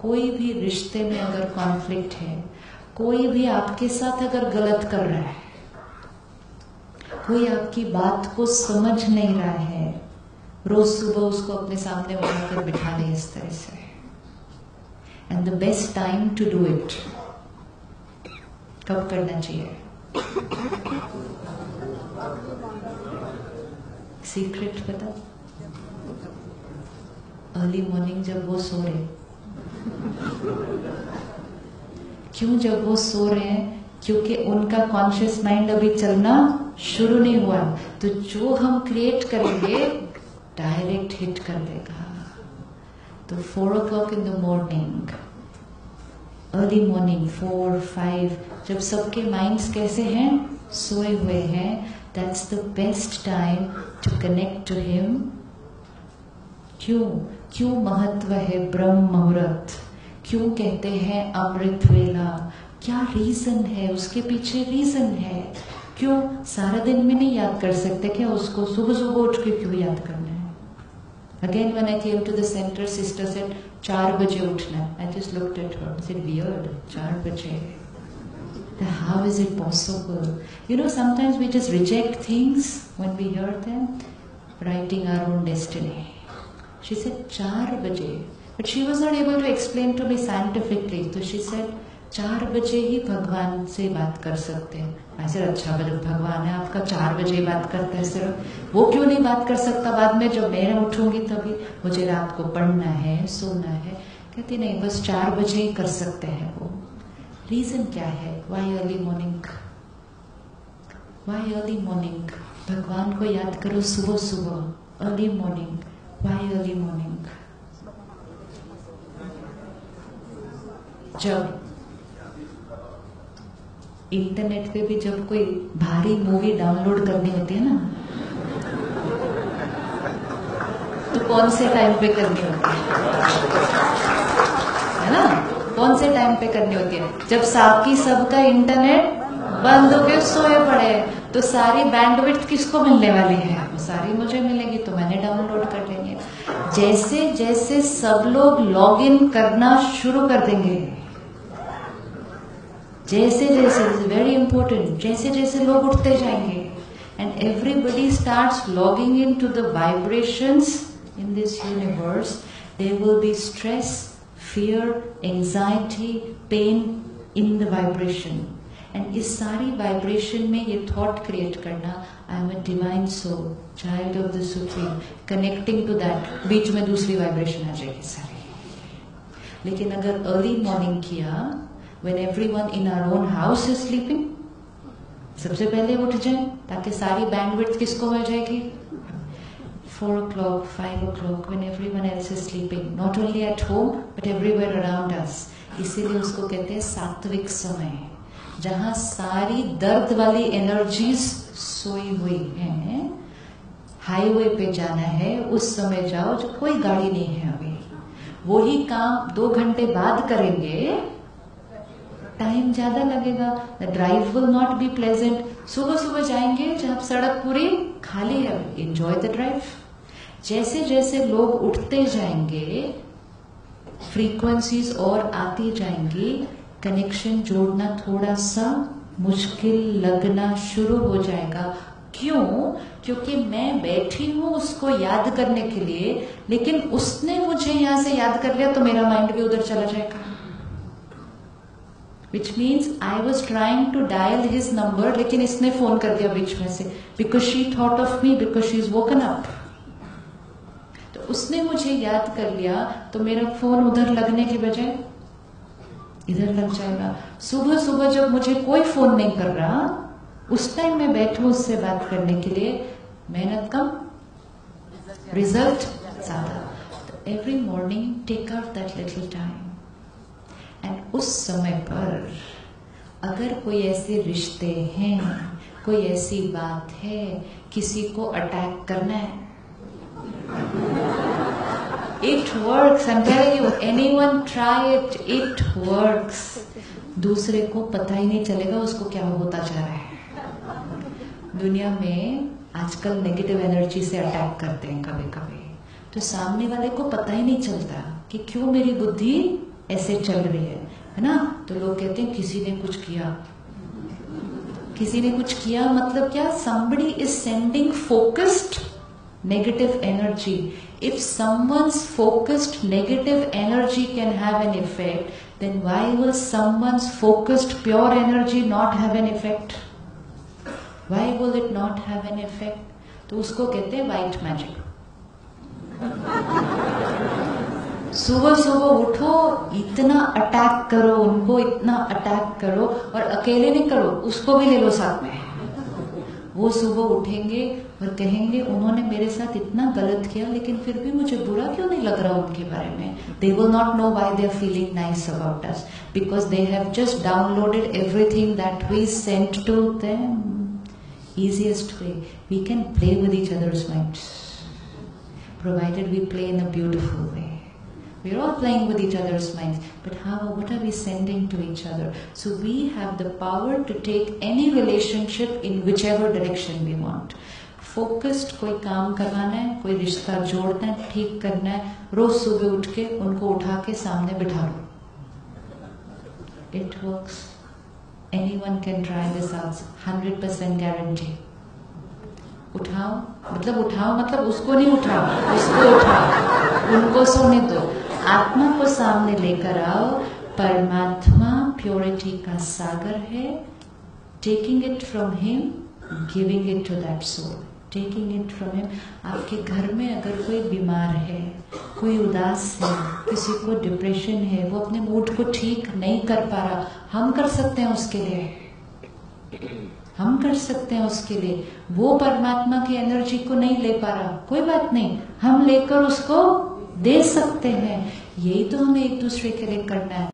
कोई भी रिश्ते में अगर कॉन्फ्लिक्ट है, कोई भी आपके साथ अगर गलत कर रहा है, कोई आपकी बात को समझ नहीं रहा है, रोज सुबह उसको अपने सामने उठाकर बिठा दे इस तरह से. And the best time to do it कब करना चाहिए? सीक्रेट पता? अर्ली मॉर्निंग जब वो सो रहे. क्यों जब वो सो रहे हैं? क्योंकि उनका कॉन्शियस माइंड अभी चलना शुरू नहीं हुआ. तो जो हम क्रिएट करेंगे डायरेक्ट हिट कर देगा. तो 4 o'clock in the morning, early morning 4, 5, जब सबके माइंड्स कैसे हैं? सोए हुए हैं. That's the best time to connect to him. क्यों महत्व है ब्रह्म मुहूर्त? क्यों कहते हैं अमृत वेला? क्या रीजन है? उसके पीछे रीजन है. क्यों सारा दिन में नहीं याद कर सकते क्या उसको? सुबह सुबह उठ के क्यों याद करना है? Again, when I came to the center, sister said 4 बजे उठना. I just looked at her. I said, weird, 4 बजे. How is it possible? You know, sometimes we just reject things when we hear them, writing our own destiny. She said 4 बजे, but she was not able to explain to me scientifically. So she said 4 बजे ही भगवान से बात कर सकते हैं. I said, अच्छा भगवान है आपका, 4 बजे ही बात करते हैं सिर्फ. वो क्यों नहीं बात कर सकता बाद में जब मैं उठूंगी तभी? मुझे रात को पढ़ना है, सोना है. कहती नहीं, बस 4 बजे ही कर सकते हैं वो. रीजन क्या है? Why early morning? Why early morning? भगवान को याद करो सुबह सुबह. Early morning. Why early morning? जब इंटरनेट पे भी जब कोई भारी मूवी डाउनलोड करनी होती है ना, तो कौन से टाइम पे करनी होती है ना? कौन से टाइम पे करनी होती है? जब साकी सबका इंटरनेट बंद होके सोए पड़े. तो सारी बैंडविड्थ किसको मिलने वाली है? वो सारी मुझे मिलेगी, तो मैंने डाउनलोड कर लेंगे. जैसे जैसे सब लोग लॉग इन करना शुरू कर देंगे, जैसे जैसे, वेरी इंपॉर्टेंट, जैसे जैसे लोग उठते जाएंगे and everybody starts logging in to the vibrations in this universe, there will be stress, fear, anxiety, pain in the vibration. And इस सारी वाइब्रेशन में ये थॉट क्रिएट करना, I am a divine soul, child of the supreme, connecting to that. बीच में दूसरी vibration आ जाएगी सारी. लेकिन अगर अर्ली मॉर्निंग किया, when everyone in our own house is sleeping, सबसे पहले उठ जाए ताकि सारी बैंडविड्थ किसको मिल जाएगी? 4 o'clock, 5 o'clock, when everyone else is sleeping, not only at home but everywhere around us. इसीलिए उसको कहते हैं सात्विक समय, जहां सारी दर्द वाली एनर्जीज सोई हुई हैं. हाईवे पे जाना है उस समय जाओ जब कोई गाड़ी नहीं है. अभी वही काम 2 घंटे बाद करेंगे, टाइम ज्यादा लगेगा. The drive will not be pleasant. सुबह सुबह जाएंगे जब सड़क पूरी खाली है, एंजॉय द ड्राइव. जैसे जैसे लोग उठते जाएंगे, फ्रीक्वेंसीज और आती जाएंगी, कनेक्शन जोड़ना थोड़ा सा मुश्किल लगना शुरू हो जाएगा. क्यों? क्योंकि मैं बैठी हूं उसको याद करने के लिए, लेकिन उसने मुझे यहां से याद कर लिया तो मेरा माइंड भी उधर चला जाएगा. Which means I was trying to dial his number, लेकिन इसने फोन कर दिया बीच में से, because she thought of me, because she is woken up. तो उसने मुझे याद कर लिया तो मेरा फोन उधर लगने के बजाय इधर लग जाएगा. सुबह सुबह जब मुझे कोई फोन नहीं कर रहा, उस टाइम मैं बैठूं उससे बात करने के लिए, मेहनत कम, रिजल्ट ज्यादा. तो every morning take out that little time. And उस समय पर अगर कोई ऐसे रिश्ते हैं, कोई ऐसी बात है, किसी को अटैक करना है, it works. I'm telling you, anyone try it, it works. दूसरे को पता ही नहीं चलेगा उसको क्या होता जा रहा है. दुनिया में आजकल नेगेटिव एनर्जी से अटैक करते हैं कभी कभी, तो सामने वाले को पता ही नहीं चलता कि क्यों मेरी बुद्धि ऐसे चल रही है ना, तो लोग कहते हैं किसी ने कुछ किया, किसी ने कुछ किया मतलब क्या, somebody is sending focused negative energy. If someone's focused negative energy can have an effect, then why will someone's focused pure energy not have an effect? Why will it not have an effect? तो उसको कहते हैं white magic. सुबह सुबह उठो, इतना attack करो उनको, इतना अटैक करो, और अकेले नहीं करो, उसको भी ले लो साथ में। वो सुबह उठेंगे और कहेंगे उन्होंने मेरे साथ इतना गलत किया, लेकिन फिर भी मुझे बुरा क्यों नहीं लग रहा उनके बारे में। They will not know why they are feeling nice about us, because they have just downloaded everything that we sent to them. Easiest way, we can play with each other's minds, provided we play in a beautiful way. We are all playing with each other's minds, but what are we sending to each other? So we have the power to take any relationship in whichever direction we want. Focused, कोई काम करवाना है, कोई रिश्ता जोड़ना है, ठीक करना है, रोज सुबह उठ के उनको उठा के सामने बिठा लो. It works. Anyone can try this out. 100% guarantee. उठाओ मतलब उसको नहीं उठाओ, उसको उठाओ, उनको सोने दो, आत्मा को सामने लेकर आओ. परमात्मा प्योरिटी का सागर है. Taking it from him, giving it to that soul. Taking it from him. आपके घर में अगर कोई बीमार है, कोई उदास है, किसी को डिप्रेशन है, वो अपने मूड को ठीक नहीं कर पा रहा, हम कर सकते हैं उसके लिए, हम कर सकते हैं उसके लिए. वो परमात्मा की एनर्जी को नहीं ले पा रहा, कोई बात नहीं, हम लेकर उसको दे सकते हैं. यही तो हमें एक दूसरे के लिए करना है.